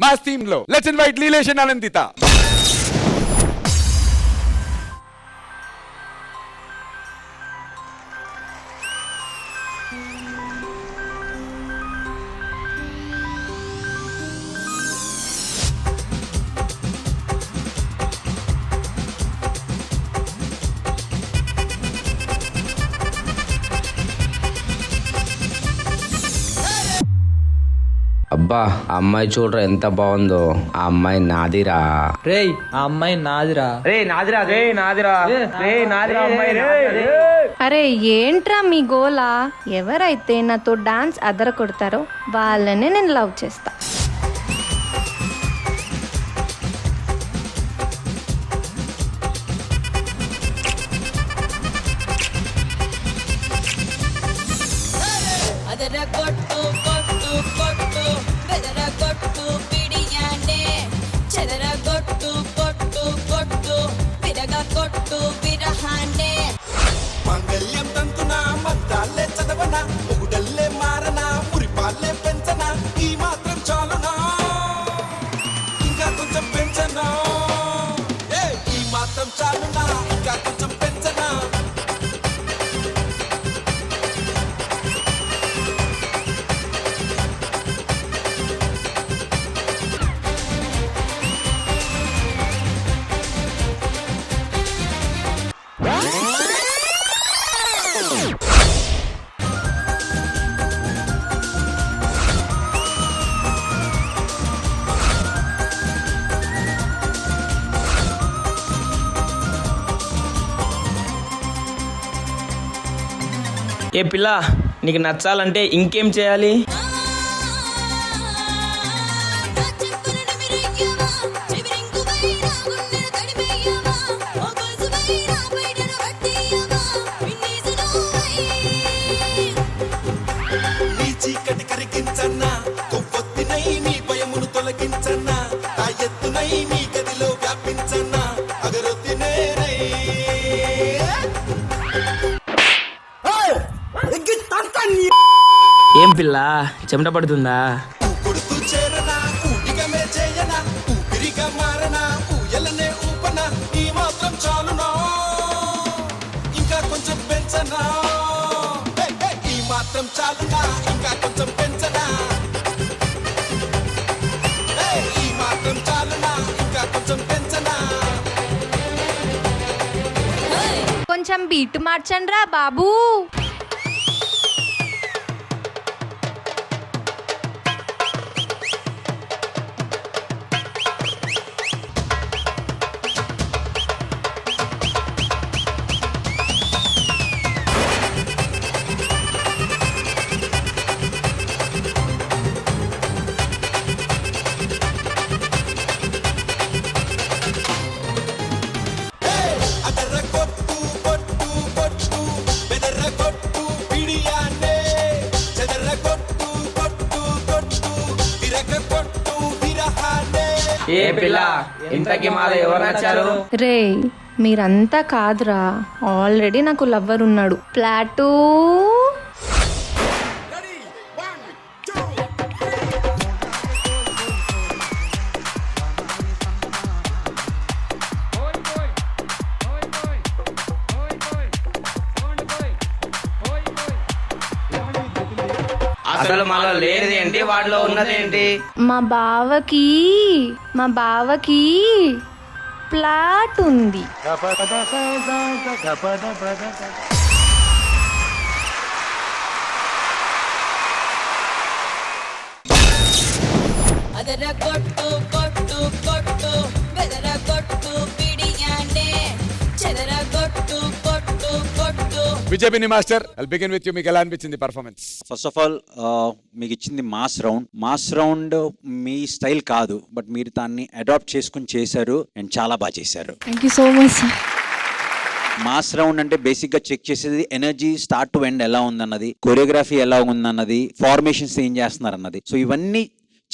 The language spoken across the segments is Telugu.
ప్రభాస్ థీమ్ లో. Let's invite Leelesh and Anandita. అబ్బా ఆ అమ్మాయి చూడరా ఎంత బాగుందో. ఆ అమ్మాయి నాదిరా. రేయ్ ఆ అమ్మాయి నాదిరా. అరే ఏంట్రా మీ గోలా? ఎవరైతే నాతో డాన్స్ అదర కొడతారో వాళ్ళనే నేను లవ్ చేస్తా. ఏ పిల్ల, నీకు నచ్చాలంటే ఇంకేం చేయాలి? ఏం పిల్ల చెమట పడుతుందా? కొంచెం బీట్ మార్చండి రా బాబు. ఏ పిల్ల, ఇంతకి మాలో ఎవరు నచ్చారు? రే మీరంతా కాదురా, ఆల్రెడీ నాకు లవ్వర్ ఉన్నాడు, ప్లాటూ. అసలు మాలో లేనిది ఏంటి, వాటిలో ఉన్నదేంటి? మా బావకి ప్లాట్ ఉంది. Vijay master, I'll begin with you. మీకు ఎలా అనిపించింది పర్ఫార్మెన్స్? ఫస్ట్ ఆఫ్ ఆల్ మీకు ఇచ్చింది మాస్ రౌండ్ మీ స్టైల్ కాదు, బట్ మీరు దాన్ని అడాప్ట్ చేసుకుని చేశారు అండ్ చాలా బాగా చేశారు. Thank you so much sir. Mass round అంటే బేసిక్ గా చెక్ చేసేది ఎనర్జీ స్టార్ట్ టు ఎండ్ ఎలా ఉందన్నది, కొరియోగ్రఫీ ఎలా ఉందన్నది, ఫార్మేషన్స్ ఏం చేస్తున్నారు అన్నది. సో ఇవన్నీ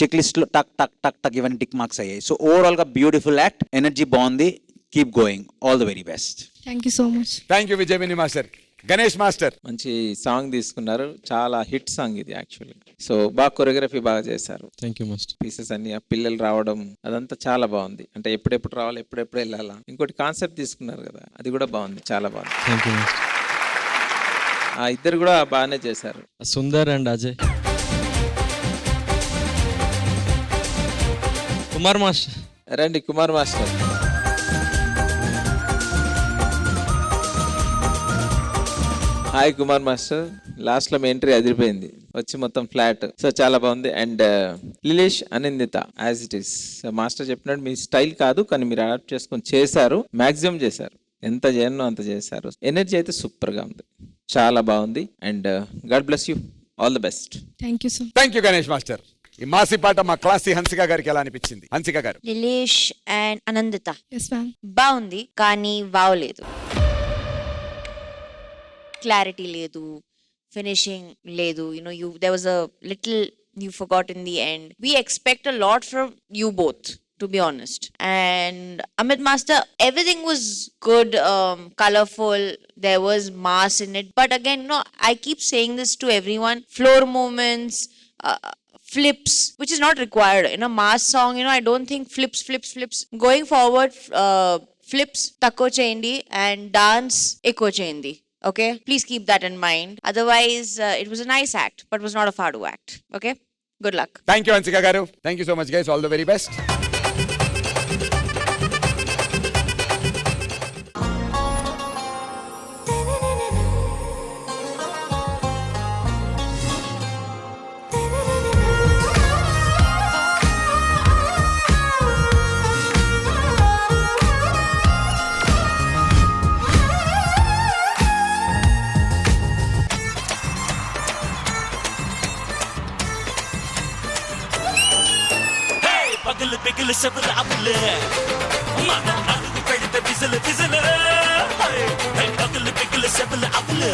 చెక్ లిస్ట్ లో టక్ టక్ టక్ టక్ ఇవన్నీ టిక్ మార్క్స్ అయ్యాయి. సో ఓవరాల్ గా బ్యూటిఫుల్ యాక్ట్, ఎనర్జీ బాగుంది. Keep going, all the very best. Thank you so much. Thank you Vijay master. Ganesh master. మంచి సాంగ్ తీసుకున్నారు, చాలా హిట్ సాంగ్ ఇది యాక్చువల్లీ. సో బాగా కొరియోగ్రఫీ బాగా చేశారు. Thank you master. పీసెస్ అన్ని ఆ పిల్లలు రావడం అదంతా చాలా బాగుంది. అంటే ఎప్పుడెప్పుడు రావాలి, ఎప్పుడెప్పుడు వెళ్ళాలా. ఇంకోటి కాన్సెప్ట్ తీసుకున్నారు కదా, అది కూడా బాగుంది, చాలా బాగుంది. Thank you master. ఆ ఇద్దరు కూడా బాగానే చేశారు. సుందర్ అండ్ అజయ్. కుమార్ మాస్టర్. రండి Kumar master. Hi Kumar master. Last లో మీ ఎంట్రీ అదిరిపోయింది, వచ్చి మొత్తం ఫ్లాట్. సో చాలా బాగుంది. And Lilesh Anindita as it is. Master చెప్పినట్టు మీ స్టైల్ కాదు, కానీ మీరు అడాప్ట్ చేసుకొని చేశారు, మాక్సిమం చేశారు. ఎంత చేయనో అంత చేశారు. ఎనర్జీ అయితే సూపర్ గా ఉంది, చాలా బాగుంది. And God bless you, all the best. Thank you so thank you Ganesh master. ఈ మాసి పాట మా క్లాసీ హన్సిక గారికి ఎలా అనిపించింది? Hansika garu. Nilesh and Anandita yes ma'am. బాగుంది, కానీ వావ్ లేదు. క్లారిటీ లేదు, ఫినిషింగ్ లేదు. You there was a little you forgot in the end. We expect a lot from you both, to be honest. And Amit Master, everything was good, colorful. There was mass in it. But again, I keep saying this to everyone. Floor movements, flips, which is not required in a mass song. I don't think flips. Going forward, flips takko cheyandi and dance ekko cheyandi. Okay, please keep that in mind. Otherwise, it was a nice act, but was not a Fadu act. Okay, good luck. Thank you Hansika garu. Thank you so much guys, all the very best. పగలు పెగలు సెవలు అప్పులే మన అడుగు పెడితే విజలు పగలు పెగలు సెవలు అప్పులే